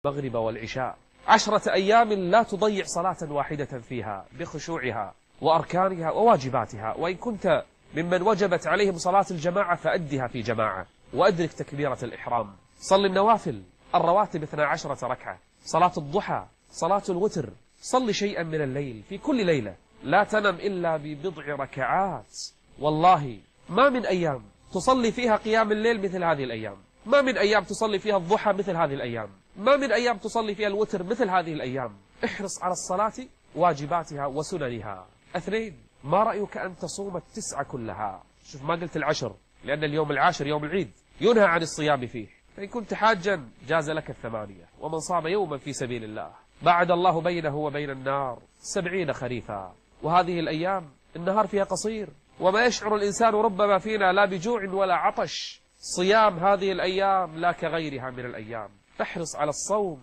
المغرب والعشاء، 10 أيام لا تضيع صلاة واحدة فيها بخشوعها وأركانها وواجباتها، وإن كنت ممن وجبت عليهم صلاة الجماعة فأدها في جماعة، وأدرك تكبيرة الإحرام. صل النوافل الرواتب 12 ركعة، صلاة الضحى، صلاة الوتر، صل شيئا من الليل في كل ليلة، لا تنم إلا ببضع ركعات. والله ما من أيام تصلي فيها قيام الليل مثل هذه الأيام، ما من أيام تصلي فيها الضحى مثل هذه الأيام، ما من أيام تصلي فيها الوتر مثل هذه الأيام. احرص على الصلاة واجباتها وسننها. 2، ما رأيك أن تصوم ال9 كلها؟ شوف ما قلت ال10، لأن اليوم العاشر يوم العيد ينهى عن الصيام فيه، فإن كنت حاجا جاز لك ال8، ومن صام يوما في سبيل الله بعد الله بينه وبين النار 70 خريفا. وهذه الأيام النهار فيها قصير، وما يشعر الإنسان ربما فينا لا بجوع ولا عطش. صيام هذه الأيام لا كغيرها من الأيام، فاحرص على الصوم